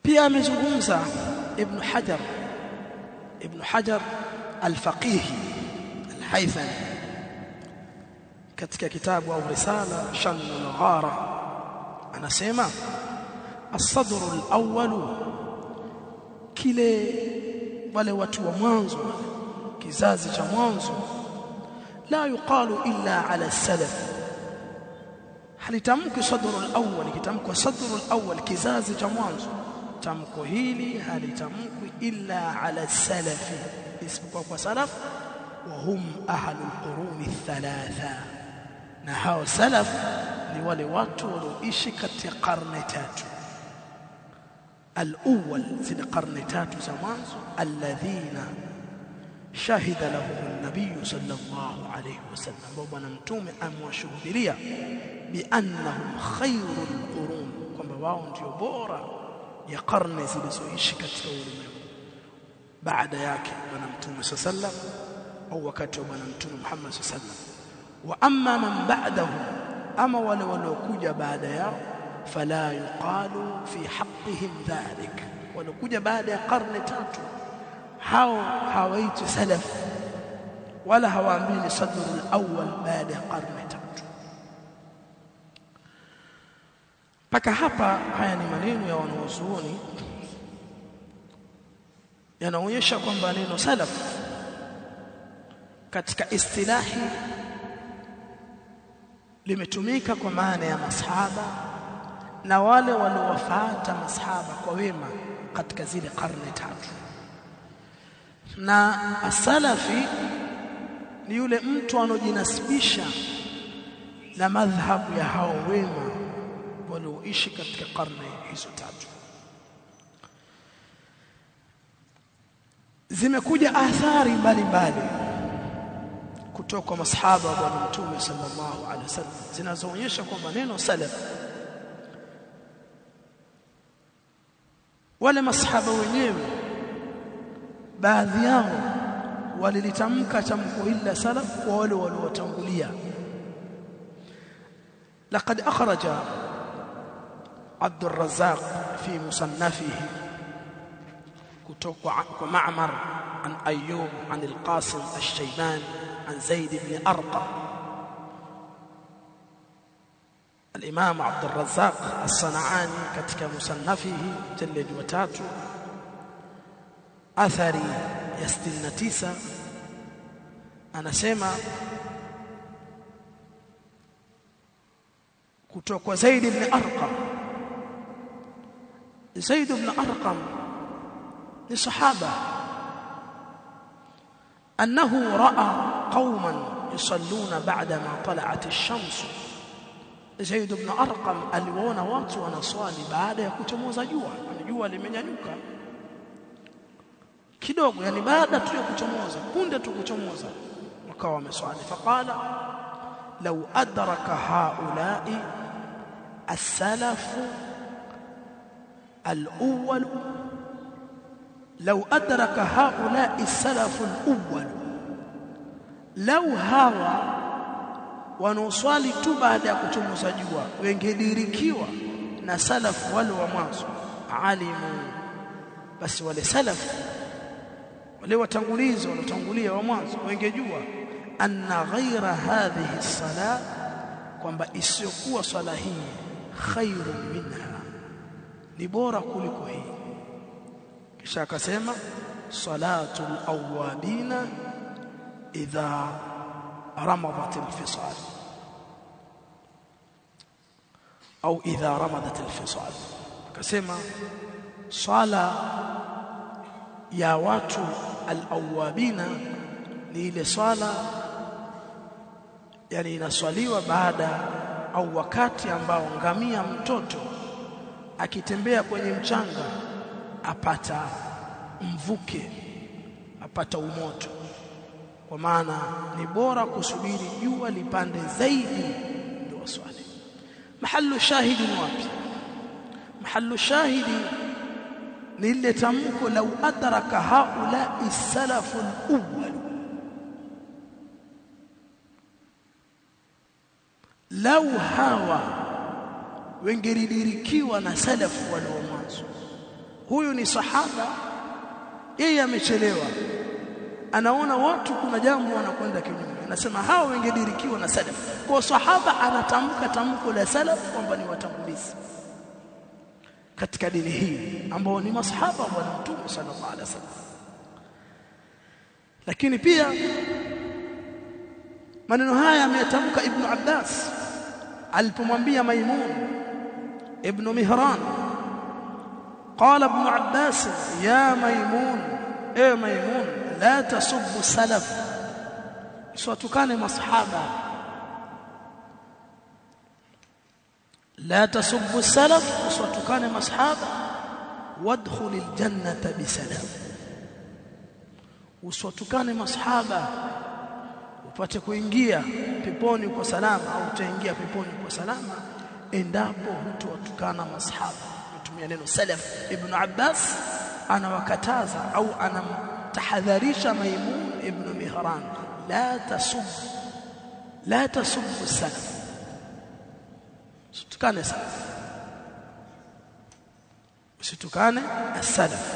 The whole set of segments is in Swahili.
pia amezungumza Ibn Hajar al-Faqih al-Haythami katika kitabu au risala Shaml al-Ghara, anasema as-sadr al-awwal, kile wale watu wa mwanzo, kizazi cha mwanzo, la yuqalu illa ala salaf, halitamki sadr al-awwal, kitamko sadr al-awwal, kizazi cha mwanzo. Tamko hili halitamki illa ala salafi, isipokuwa kwa salaf, wa hum ahlul quruni thalatha, na hao salaf ni wale watu walioishi katika karne tatu. Al-awwal, zile karne tatu za mwanzo, alladhina shahida lahum an-nabiy sallallahu alayhi wasallam, bwana mtume amewashuhudia bi annahum khairul qurun, kwamba wao ndio bora ya karne zilizoishi katika ulimwengu baada yake bwana mtume sallallahu au wakati wa bwana mtume Muhammad sallallahu. Wa amma man ba'dahu, ama wale waliokuja baada yao, fala yuqalu fi haqqihim dhalik, waliokuja baada ya karne tatu hao hawaitwi salaf wala hawaambiwi sadrul awwal baada ya karne tatu. Paka hapa haya ni maneno ya wanazuoni yanaonyesha kwamba neno salaf katika istilahi limetumika kwa maana ya masahaba na wale waliowafuata masahaba kwa wema katika zile karne tatu. Na asalafi ni yule mtu anojinasibisha na madhhabu ya hao wema walioishi katika karne hizo tatu. Zimekuja athari mbalimbali kutoka kwa masahaba wa bwana mtume sallallahu alaihi wasallam zinazoonyesha kwamba neno salaf, wale masahaba wenyewe baadhi yao walilitamka tamko illa salaf kwa wale waliotangulia. Laqad akhraja عبد الرزاق في مصنفه كتوك معمر عن أيوب عن القاسم الشيباني عن زيد بن أرقم. الإمام عبد الرزاق الصنعاني كتك مصنفه جلد وتاتو أثري يستلنتيسا، أنا سيما كتوك زيد بن أرقم. زيد بن أرقم لصحابة أنه رأى قوما يصلون بعدما طلعت الشمس. زيد بن أرقم aliwaona watu wanaswali baada ya kuchomoza jua, jua limenyanyuka kidogo, yani baada tu ya kuchomoza, punde tu kuchomoza wakawa wameswali. Faqala law adraka haula'i as-salafu الأول، لو أدرك هؤلاء السلف الأول، لو هوا ونصلي tu baada ya kuchomoza jua wengedirikiwa na salaf wale wa mwanzo, alimu, basi wale salaf wale watangulizi walotangulia wa mwanzo wengejua anna ghaira hadhihi as-salat, kwamba isiyokuwa swala hii khairun minha, ni bora kuliko hii. Kisha akasema salatul awwabina idha ramadat al-fisal au idha ramadat al-fisal, akasema sala ya watu al-awwabina ni ile swala yani inaswaliwa baada au wakati ambao ngamia mtoto akitembea kwenye mchanga apata mvuke, apata umoto, kwa maana ni bora kusubiri jua lipande zaidi ndio swali. Mahallu shahidi ni wapi? Mahallu shahidi ni ile tamko law adraka haula as-salafu al-awwal, law hawa wengeridirikiwa na salafu wale wa mwanzo, huyu ni sahaba, yeye amechelewa, anaona watu kuna jambo wanakwenda kinyume, anasema hao wengedirikiwa na salaf. Kwa sahaba anatamka tamko la salaf kwamba ni watangulizi katika dini hii ambao ni masahaba wa Mtume sallallahu alaihi wasallam. Lakini pia maneno haya ametamka Ibn Abbas alipomwambia Maimun ibn Mihran, qala Ibn Abbas ya Maimun, e Maimun, la tasubbu salaf, usiwatukane masahaba, la tasubbu salaf, usiwatukane masahaba, wadkhulil jannata bisalam, usiwatukane masahaba upate kuingia peponi kwa salama, au utaingia peponi kwa salama endapo hutowatukana masahaba. Mtumia neno salaf. Ibn Abbas anawakataza au anamtahadharisha Maimun ibn Mihran, la tasubbu salaf, usitukane salaf, usitukane as-salaf.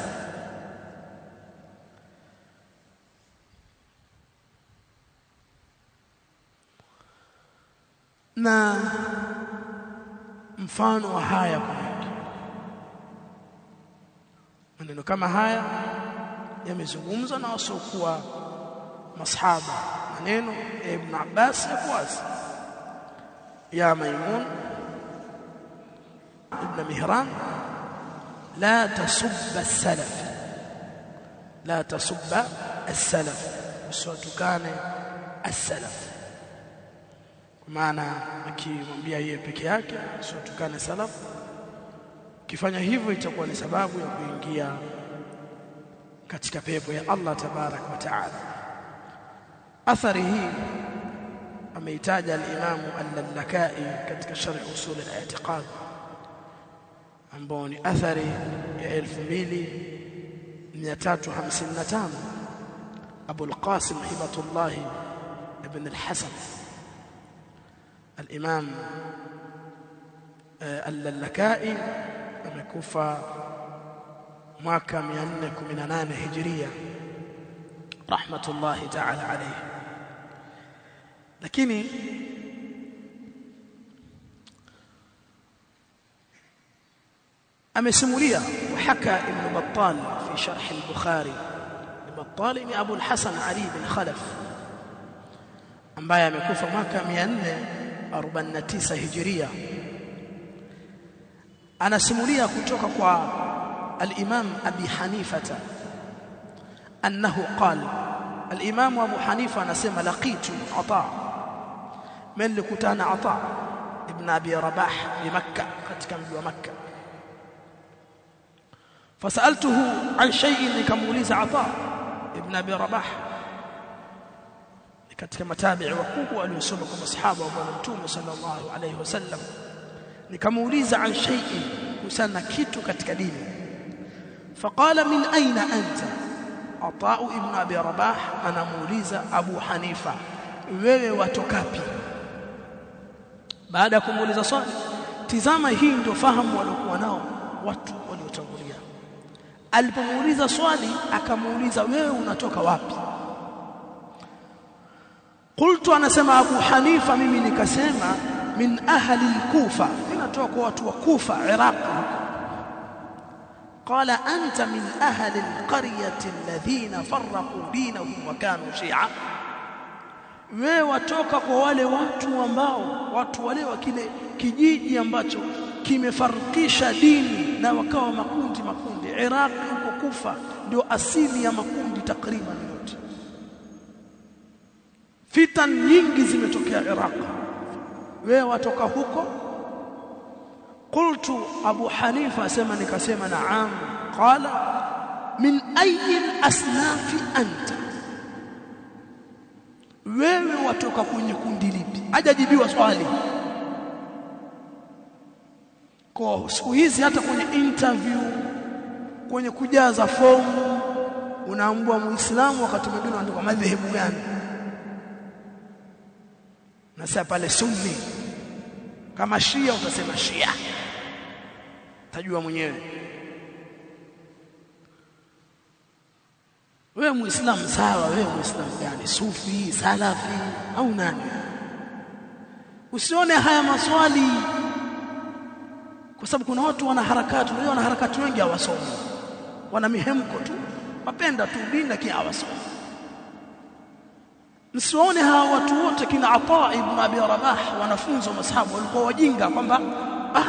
Na mfano wa haya kwa maneno kama haya yamezungumzwa na wasiokuwa masahaba. Maneno ya Ibn Abbas ya wazi, ya Maimun ibn Mihran, la tasubba as-salaf, la tasubba as-salaf, usiwatukane as-salaf. Maana akimwambia yeye peke yake usiwatukane salaf, kifanya hivyo itakuwa ni sababu ya kuingia katika pepo ya Allah tabarak wa taala. Athari hii ameitaja al-Imam al-Lalakai katika sharh usul al-i'tiqad, ambao ni athari ya 2355. Abu al-Qasim Hibatullah ibn al-Hasan الإمام اللالكائي amekufa mwaka 418 hijiria rahmatullahi ta'ala alayhi. Lakini amesimulia وحكى ابن بطال في شرح البخاري. ابن بطال ni Abu al-Hasan Ali bin Khalaf ambaye amekufa mwaka 449 hijiria. Anasimulia kutoka kwa al-Imam Abi Hanifata annahu qala, al-Imam Abu Hanifa anasema, laqitu Ata, man likutana Ata ibn Abi Rabah bi Makkah, katika mji wa Makkah. fasaltuhu an shay'in, nikamuuliza Ata ibn Abi Rabah, katika matabi'i wakubwa waliosoma kwa masahaba wa Bwana Mtume sallallahu alayhi wasallam, nikamuuliza an shay'in, kusana kitu katika dini. Faqala min aina anta, Ata ibn Abi Rabah anamuuliza Abu Hanifa, wewe watokapi? Baada ya kumuuliza swali, tizama, hii ndio fahamu waliokuwa nao watu waliotangulia. Alipomuuliza swali akamuuliza, wewe unatoka wapi? Qultu, anasema Abu Hanifa, mimi nikasema, min ahli al-Kufa, ninatoka kwa watu wa Kufa, Iraq. Qala anta min ahli al-qaryati alladhina farraqu dinahum wa kanu shi'a, wewe watoka kwa wale watu ambao, watu wale wa kile kijiji ambacho kimefarikisha dini na wakawa makundi. Iraq huko Kufa ndio asili ya makundi takriban yote. Fitan nyingi zimetokea Iraq, wewe watoka huko? Qultu, Abu Hanifa asema, nikasema naam. Qala min ayi asnafi anta, wewe watoka kwenye kundi lipi? Hajajibiwa swali. Kwa siku hizi hata kwenye interview, kwenye kujaza fomu, unaambua Muislamu, wakati mwingine unaandika madhehebu gani, na sasa pale Sunni. Kama Shia utasema Shia, tajua mwenyewe. Wewe Muislamu sawa, wewe Muislamu gani? Sufi, Salafi au nani? Usione haya maswali, kwa sababu kuna watu wana harakati, unajua wana harakati wengi hawasomi. Wana mihemko tu, wapenda tu dini lakini hawasomi. Msione hawa watu wote kina Ata ibn Abi Rabah, wanafunzi wa masahaba walikuwa wajinga kwamba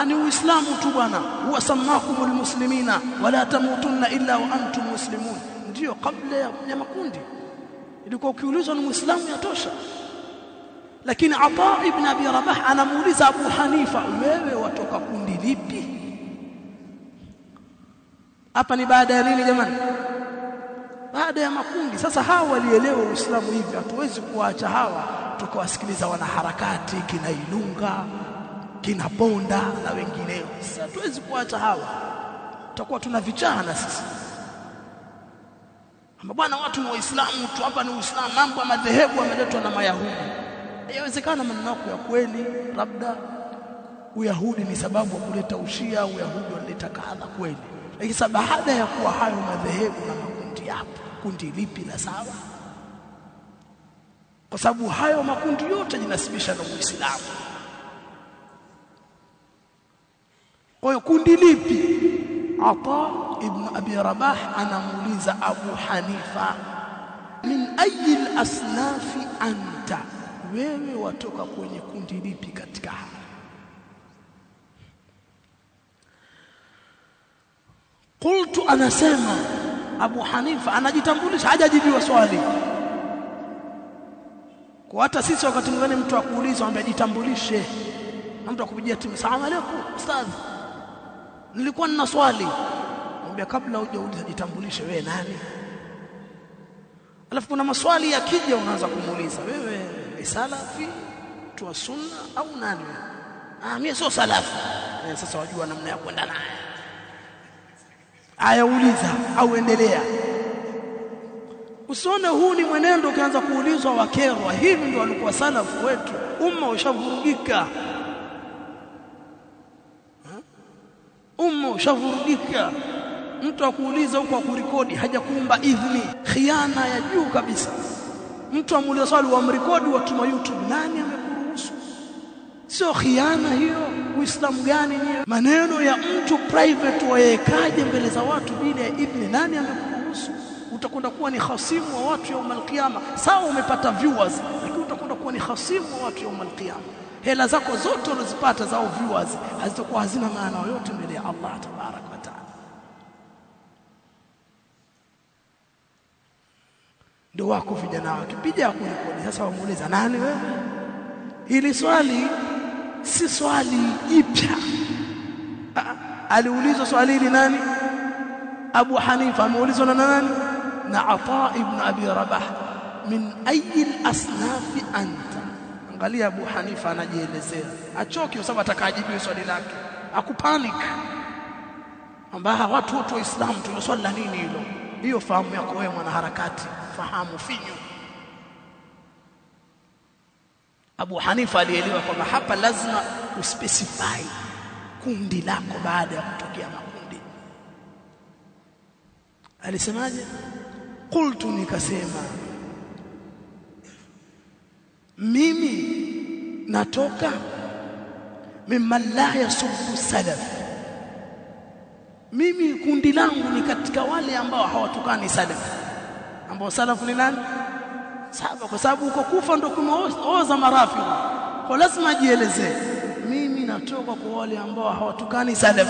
ni Uislamu tu bwana, huwa samakumul muslimina wala tamutunna illa wa antum muslimun. Ndio kabla ya makundi ilikuwa ukiulizwa ni Muislamu yatosha. Lakini Ata ibn Abi Rabah anamuuliza Abu Hanifa, wewe watoka kundi lipi? Hapa ni baada ya nini jamani? Baada ya makundi. Sasa hawa walielewa Uislamu hivi, hatuwezi kuacha hawa tukawasikiliza wanaharakati kina Ilunga, kina Bonda na wengineo. Sasa hatuwezi kuacha hawa, tutakuwa tunavichana sisi. Bwana watu ni Waislamu tu, hapa ni Uislamu, mambo ya madhehebu yameletwa na Mayahudi. Inawezekana maneno yako ya kweli, labda Uyahudi ni sababu ya kuleta Ushia, Uyahudi wanaleta kadha kweli. Lakini sababu baada ya kuwa hayo madhehebu na makundi yapo, kundi lipi la sawa? Kwa sababu hayo makundi yote jinasibisha na Uislamu. Kwa hiyo kundi lipi? Ata ibn Abi Rabah anamuuliza Abu Hanifa, min ayi al-asnafi anta, wewe watoka kwenye kundi lipi katika haya? Qultu, anasema Abu Hanifa anajitambulisha, hajajibiwa swali. Kwa hata sisi wakati mwingine mtu akuuliza ambaye jitambulishe, mtu akupigia timu, salamu alaykum ustadh, nilikuwa nina swali. Mwambie kabla hujauliza jitambulishe wewe nani. Alafu kuna maswali yakija unaanza kumuuliza, wewe ni salafi, tu sunna au nani wewe? Mimi sio salafi. Sasa wajua namna ya kwenda naye. Ayauliza au endelea. Usione huu ni mwenendo ukianza kuulizwa wakerwa. Hivi ndio walikuwa salafu wetu. Umma ushavurugika. Umma ushavurugika. Mtu akuuliza huko akurekodi hajakuomba idhini, khiana ya juu kabisa. Mtu amuuliza swali wamrekodi watu wa YouTube, nani amekuruhusu? Sio khiana hiyo? Uislamu gani ni? Maneno ya mtu private wayekaje mbele za watu bila ya idhini, nani amekuruhusu? Utakwenda kuwa ni khasimu wa watu yaumul qiyama. Sawa umepata viewers, lakini utakwenda kuwa ni khasimu wa watu yaumul qiyama. Hela zako zote unazipata zao viewers hazitakuwa hazina maana yoyote mbele ya Allah tabarak wa taala. Ndio wako vijana wakipiga kurekodi, sasa wamuuliza nani wewe? Hili swali si swali jipya. Aliulizwa swali hili nani? Abu Hanifa. Ameulizwa na nani? Na Ata ibn Abi Rabah, min ayi al-asnafi anta. Angalia Abu Hanifa anajielezea, achoki kwa sababu atakajibu swali lake, akupanic kwamba watu wote wa Islam tuna swali la nini hilo. Hiyo fahamu yako wewe mwanaharakati, fahamu finyu. Abu Hanifa alielewa kwamba hapa lazima uspecify kundi lako baada ya kutokea makundi. Alisemaje? Qultu, nikasema mimi natoka mimman la yasubbu salaf. Mimi kundi langu ni katika wale ambao hawatukani salaf. Ambao salafu ni nani? Sahaba. Kwa sababu uko Kufa ndo kumeoza marafiki, kwa lazima ajielezee. Mimi natoka kwa wale ambao hawatukani salaf.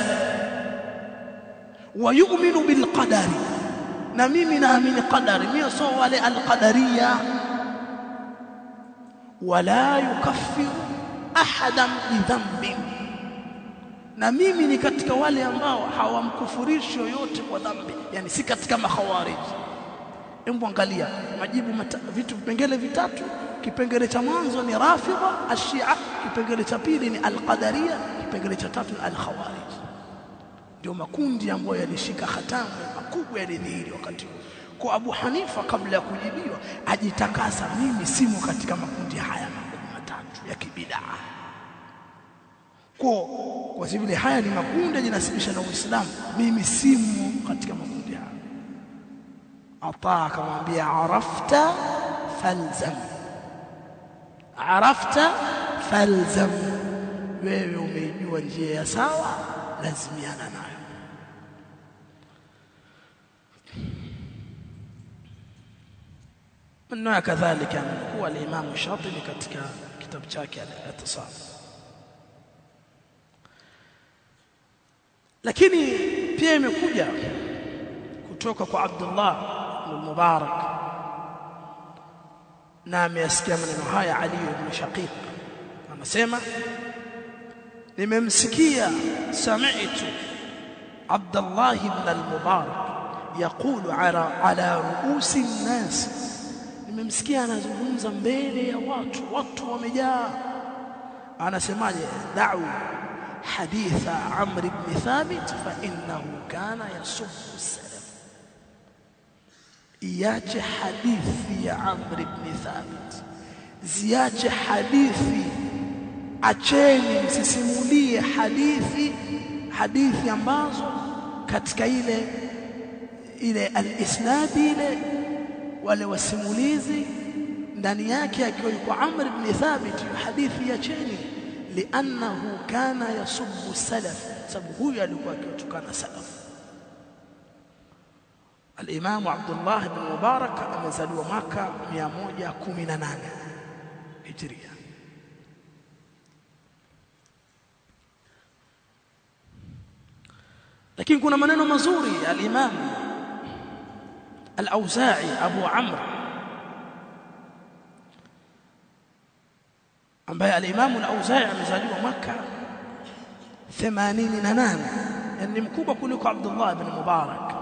Wa yu'minu bil qadari, na mimi naamini qadari. Mimi sio wale al-qadariyya. Wala yukaffiru ahadan bidhanbin, na mimi ni katika wale ambao hawamkufurishi yoyote kwa dhambi, yani si katika makhawarij. Hebu angalia majibu vitu vipengele vitatu. Kipengele cha mwanzo ni Rafidha Ashia, kipengele cha pili ni Al-Qadariyya, kipengele cha tatu ni Al-Khawarij. Ndio makundi ambayo yalishika hatamu makubwa yalidhihiri wakati huo. Kwa Abu Hanifa kabla ya kujibiwa ajitakasa, mimi simo katika makundi haya matatu ya kibidaa. Kwa sababu haya ni makundi yanasibisha na Uislamu, mimi simo katika makundi haya. Ata akamwambia arafta falzam, arafta falzam, wewe umeijua njia ya sawa, lazimiana nayo. Maneno kadhalika amekuwa al-Imam Shatibi katika kitabu chake al-Ittisal. Lakini pia imekuja kutoka kwa Abdullah ibn Mubarak, na ameyasikia maneno haya Ali ibn Shaqiq, anasema nimemsikia sami'tu Abdullah ibn al-Mubarak yaqulu ala ru'usi an-nas, nimemsikia anazungumza mbele ya watu wamejaa, anasemaje, da'u haditha Amr ibn Thabit fa innahu kana yasubbu salaf, iache hadithi ya Amr ibn Thabit, ziache hadithi, acheni msisimulie hadithi ambazo katika ile al-isnadi ile wale wasimulizi ndani yake akiwa yuko Amr ibn Thabit, hadithi ya cheni, li'annahu kana yasubbu salaf, sababu huyu alikuwa akitukana salaf. Al-Imam Abdullah ibn Mubarak amezaliwa mwaka 118 Hijria. Lakini kuna maneno mazuri al-Imam al-Auza'i Abu Amr, ambaye al-Imam al-Auza'i amezaliwa mwaka 88, yani mkubwa kuliko Abdullah ibn Mubarak.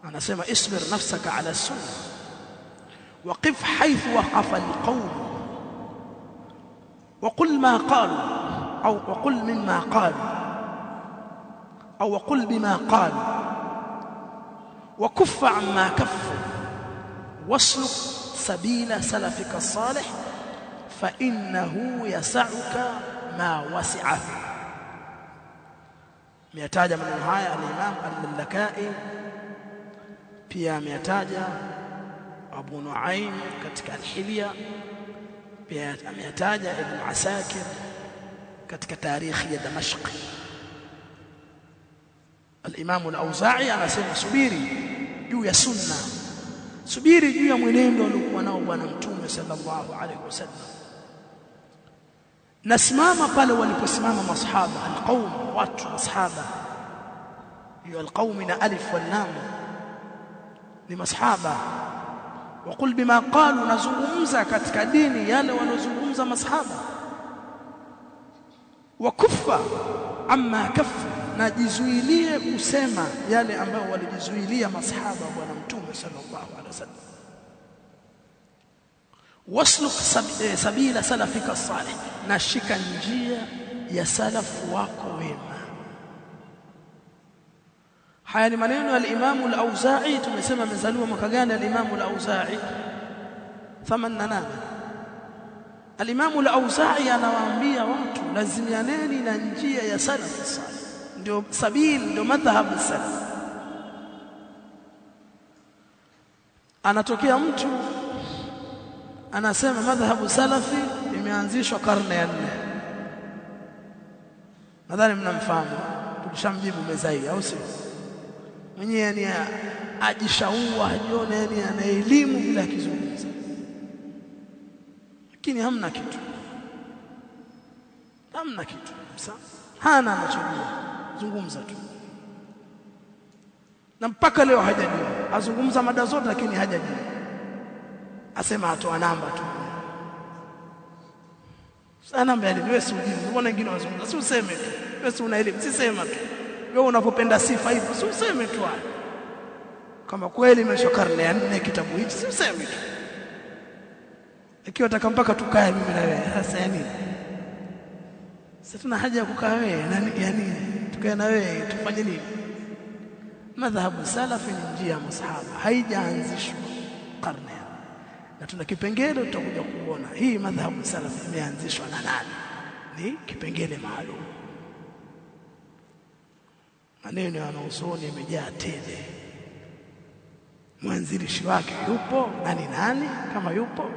Anasema isbir nafsaka ala sunnah waqif haythu waqafa al-qawm وقل ما قالوا أو وقل مما قالوا أو وقل بما قالوا وكف عما كفوا واسلك سبيل سلفك الصالح فإنه يسعك ما وسعه. ميتاج من هاي الإمام الملكائي، pia ameyataja Abu Nuaim katika al-Hilya, pia ameyataja Ibn Asakir katika tarikhi ya Damashq. Al-Imam al-Auza'i anasema subiri juu ya sunna, subiri juu ya mwenendo aliokuwa nao bwana Mtume sallallahu alaihi wasallam, nasimama pale waliposimama masahaba, al-qaum, watu masahaba. hiyo al-qaum na alif wal lam ni masahaba. Waqul bima qalu, nazungumza katika dini yale wanazungumza masahaba. Wakuffa amma kaffa, najizuilie kusema yale ambayo walijizuilia masahaba bwana Mtume sallallahu alaihi wasallam. Wasluk sabila salafika salih, nashika njia ya salafu wako wema. Haya ni maneno ya al-Imam al-Auza'i. Tumesema amezaliwa mwaka gani al-Imam al-Auza'i? 88. Al-Imam al-Auza'i anawaambia watu lazimianeni na njia ya salafu salih, ndio sabil, ndio madhhab salaf. Anatokea mtu anasema madhhabu salafi imeanzishwa karne ya 4. Nadhani mnamfahamu, tulishamjibu mezai au sio? Mwenyewe ni ajishaua, ajione yani ana elimu bila kizungumza, lakini hamna kitu sasa, hana anachojua, zungumza tu, na mpaka leo hajajua. Azungumza mada zote lakini hajajua, asema atoa namba tu. Sana namba ya wewe si ujibu, mbona wengine wazungumza? Si useme tu, wewe si una elimu, si sema tu. Wewe unapopenda sifa hivyo, si useme tu hayo. Kama kweli imesha karne ya 4 kitabu hichi, si useme tu. Ikiwa nataka mpaka tukae mimi na wewe, sasa yani sasa tuna haja ya kukaa wewe na yani tukae na wewe tufanye nini? Madhhabu salafi ni njia ya masahaba, haijaanzishwa karne. Na tuna kipengele tutakuja kuona hii madhhabu salafi imeanzishwa na nani, ni kipengele maalum. Maneno ya wanazuoni yamejaa tele. mwanzilishi wake yupo na ni nani kama yupo?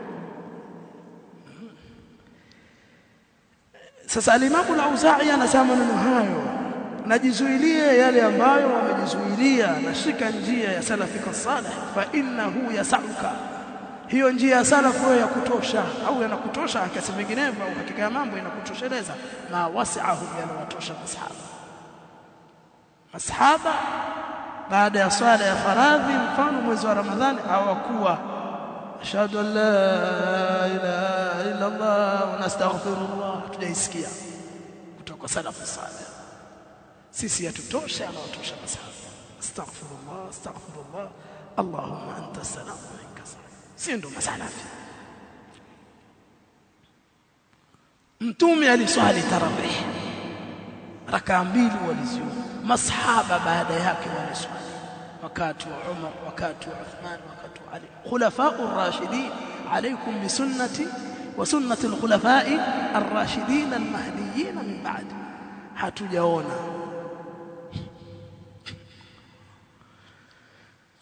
Sasa al-Imam al-Auza'i anasema maneno hayo, najizuilie yale ambayo wamejizuilia, na shika njia ya salafika salih, fa innahu yasauka, hiyo njia ya salafu ya kutosha, au yanakutosha akasema vinginevyo, au hakika ya mambo inakutosheleza. Ma wasi'ahum, yanawatosha masahaba baada ya swala ya faradhi, mfano mwezi wa Ramadhani, hawakuwa ashhadu an la ilaha illa Allah wa nastaghfirullah, tujaisikia kutoka salafu salih. Sisi yatutosha na watosha masahaba, astaghfirullah astaghfirullah allahumma anta salam wa minka salam, si ndo masalafi. Mtume aliswali tarawih raka 2 walizio, masahaba baada yake waliswali, wakati wa Umar, wakati wa Uthman, wakati wa Ali. Khulafa'ur rashidin, alaykum bi sunnati wa sunnati al-khulafa'i ar-rashidin al-mahdiyyin min ba'd. Hatujaona.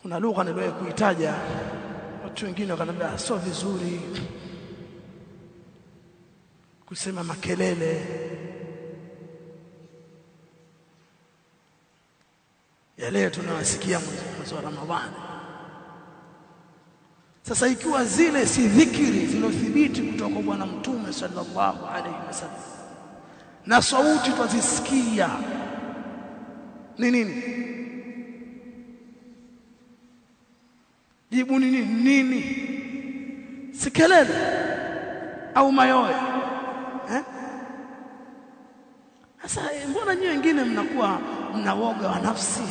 Kuna lugha niliwahi kuitaja, watu wengine wakaniambia sio vizuri kusema makelele yale tunawasikia mwezi wa Ramadhani. Sasa ikiwa zile si dhikri zilothibiti kutoka kwa Bwana Mtume sallallahu alaihi wasallam, na sauti twazisikia, ni nini? Jibu ni nini? Si kelele au mayowe? Sasa mbona nyinyi wengine mnakuwa mnawoga wa nafsi?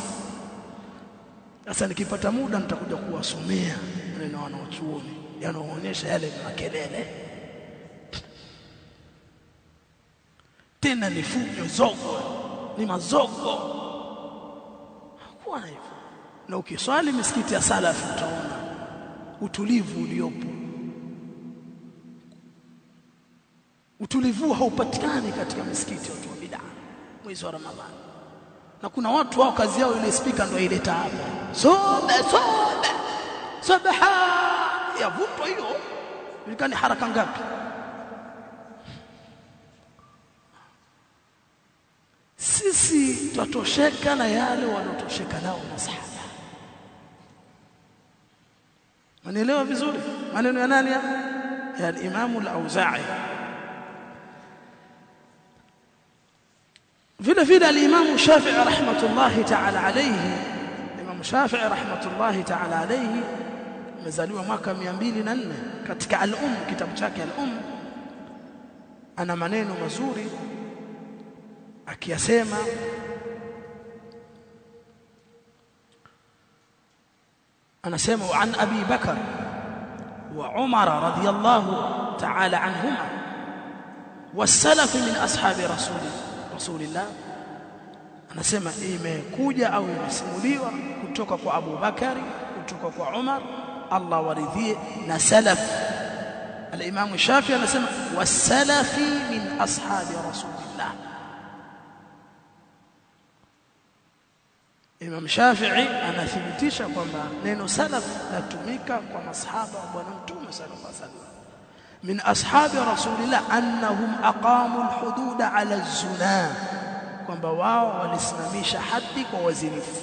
Sasa nikipata muda nitakuja kuwasomea maneno wanaochuoni yanaoonyesha yale makelele, tena ni fujo, zogo, ni mazogo. Hakuwa na hivyo. Na ukiswali misikiti ya salafu utaona utulivu uliopo. Utulivu haupatikani katika misikiti ya watu wa bid'a mwezi wa Ramadhani. Na kuna watu wao kazi yao ile speaker ndio ileta hapa, sobe subha ya vuto hiyo, ilikani haraka ngapi? Sisi tutatosheka na yale wanotosheka nao masahaba. Manielewa vizuri maneno ya nani? Ya al-Imam al-Auza'i. vile vile al-Imam Shafi'i rahmatullahi ta'ala alayhi. Imam Shafi'i rahmatullahi ta'ala alayhi amezaliwa mwaka 204. Katika kitabu chake al-Umm ana maneno mazuri akiyasema, anasema an Abi Bakar wa Umar radiyallahu ta'ala anhuma was-salaf min ashabi rasulillah. Anasema imekuja au imesimuliwa kutoka kwa Abu Bakari, kutoka kwa Umar, Allah waridhie, na salaf. Al-Imam Shafi'i anasema was-salafi min ashabi rasulillah. Imam Shafi'i anathibitisha kwamba neno salaf latumika kwa masahaba wa Bwana Mtume sallallahu alaihi wasallam, min ashabi rasulillah, annahum aqamu al-hudud ala az-zina, kwamba wao walisimamisha hadi kwa wazinifu.